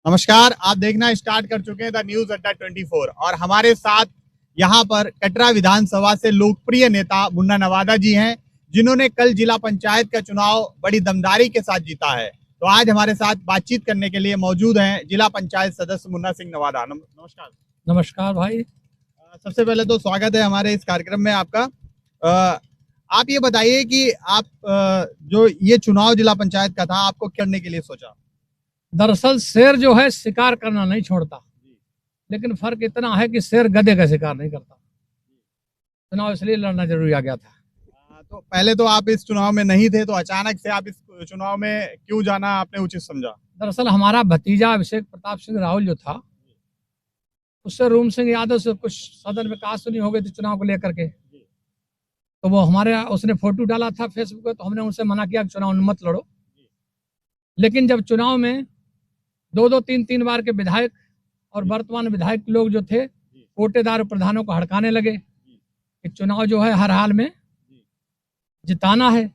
नमस्कार, आप देखना स्टार्ट कर चुके हैं द न्यूज अड्डा 24 और हमारे साथ यहाँ पर कटरा विधानसभा से लोकप्रिय नेता मुन्ना नवादा जी हैं, जिन्होंने कल जिला पंचायत का चुनाव बड़ी दमदारी के साथ जीता है। तो आज हमारे साथ बातचीत करने के लिए मौजूद हैं जिला पंचायत सदस्य मुन्ना सिंह नवादा। नमस्कार। नमस्कार भाई। सबसे पहले तो स्वागत है हमारे इस कार्यक्रम में आपका। आप ये बताइए कि आप जो ये चुनाव जिला पंचायत का था, आपको करने के लिए सोचा? दरअसल शेर जो है शिकार करना नहीं छोड़ता, लेकिन फर्क इतना है कि शेर गधे का शिकार नहीं करता। चुनाव इसलिए लड़ना जरूरी आ गया था। तो पहले तो आप इस चुनाव में नहीं थे, तो अचानक से आप इस चुनाव में क्यों जाना आपने उचित समझा? दरअसल हमारा भतीजा अभिषेक प्रताप सिंह राहुल जो था, उससे रूम सिंह यादव से कुछ सदन में कहा सुनी हो गई थी चुनाव को लेकर के। तो वो हमारे उसने फोटो डाला था फेसबुक पे, तो हमने उनसे मना किया कि चुनाव में मत लड़ो। लेकिन जब चुनाव में दो तीन बार के विधायक और वर्तमान विधायक लोग जो थे कोटेदार प्रधानों को हड़काने लगे कि चुनाव जो है हर हाल में जिताना है।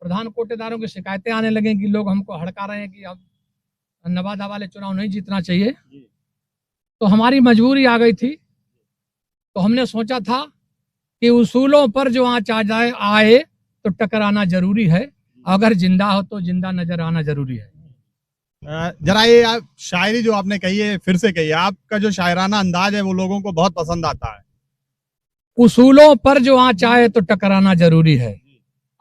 प्रधान कोटेदारों की शिकायतें आने लगे कि लोग हमको हड़का रहे हैं कि अब नवादा वाले चुनाव नहीं जीतना चाहिए। तो हमारी मजबूरी आ गई थी। तो हमने सोचा था कि उसूलों पर जो आँच आ जाए आए तो टकराना जरूरी है, अगर जिंदा हो तो जिंदा नजर आना जरूरी है। जरा ये आप शायरी जो आपने कही है फिर से कहिए। आपका जो शायराना अंदाज है वो लोगों को बहुत पसंद आता है। उसूलों पर जो आँच आए तो टकराना जरूरी है,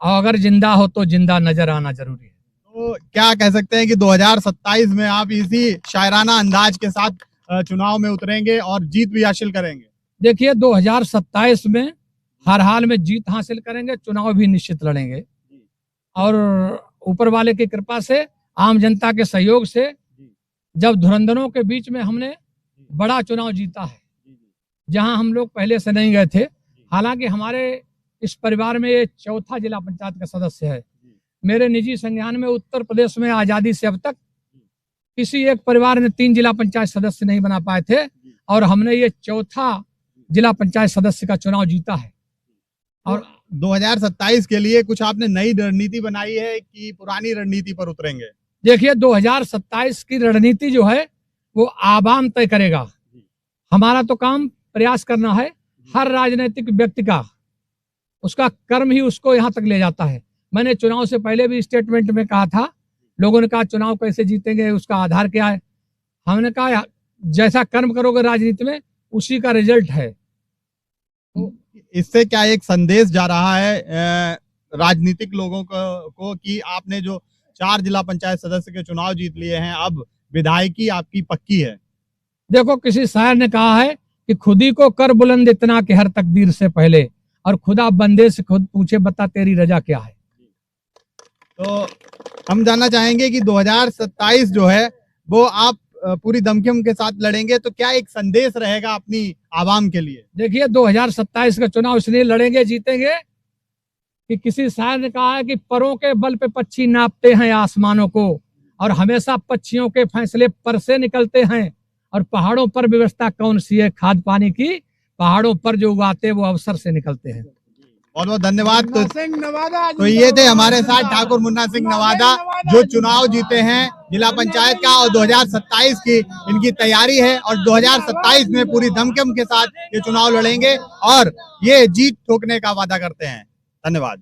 और अगर जिंदा हो तो जिंदा नजर आना जरूरी है। तो क्या कह सकते हैं कि 2027 में आप इसी शायराना अंदाज के साथ चुनाव में उतरेंगे और जीत भी हासिल करेंगे? देखिए, 2027 में हर हाल में जीत हासिल करेंगे, चुनाव भी निश्चित लड़ेंगे और ऊपर वाले की कृपा से, आम जनता के सहयोग से, जब धुरंधरों के बीच में हमने बड़ा चुनाव जीता है, जहां हम लोग पहले से नहीं गए थे। हालांकि हमारे इस परिवार में ये चौथा जिला पंचायत का सदस्य है। मेरे निजी संज्ञान में उत्तर प्रदेश में आजादी से अब तक किसी एक परिवार ने 3 जिला पंचायत सदस्य नहीं बना पाए थे, और हमने ये चौथा जिला पंचायत सदस्य का चुनाव जीता है। और 2027 के लिए कुछ आपने नई रणनीति बनाई है कि पुरानी रणनीति पर उतरेंगे? देखिए, 2027 की रणनीति जो है वो आवाम तय करेगा। हमारा तो काम प्रयास करना है। हर राजनीतिक व्यक्ति का उसका कर्म ही उसको यहाँ तक ले जाता है। मैंने चुनाव से पहले भी स्टेटमेंट में कहा था, लोगों ने कहा चुनाव कैसे जीतेंगे, उसका आधार क्या है। हमने कहा जैसा कर्म करोगे राजनीति में उसी का रिजल्ट है। तो इससे क्या एक संदेश जा रहा है राजनीतिक लोगों को कि आपने जो 4 जिला पंचायत सदस्य के चुनाव जीत लिए हैं, अब विधायकी आपकी पक्की है? देखो, किसी शायर ने कहा है कि खुदी को कर बुलंद इतना कि हर तकदीर से पहले, और खुदा बंदे से खुद पूछे बता तेरी रजा क्या है। तो हम जानना चाहेंगे कि 2027 जो है वो आप पूरी दमखम के साथ लड़ेंगे, तो क्या एक संदेश रहेगा अपनी आवाम के लिए? देखिए, 2027 का चुनाव इसलिए लड़ेंगे जीतेंगे कि किसी शायर ने कहा है कि परों के बल पे पक्षी नापते हैं आसमानों को, और हमेशा पक्षियों के फैसले पर से निकलते हैं, और पहाड़ों पर व्यवस्था कौन सी है खाद पानी की, पहाड़ों पर जो उगाते वो अवसर से निकलते हैं। बहुत बहुत धन्यवाद। तो ये थे हमारे साथ ठाकुर मुन्ना सिंह नवादा, जो चुनाव जीते हैं जिला पंचायत का, और 2027 की इनकी तैयारी है, और 2027 में पूरी दमखम के साथ ये चुनाव लड़ेंगे और ये जीत ठोकने का वादा करते हैं। धन्यवाद।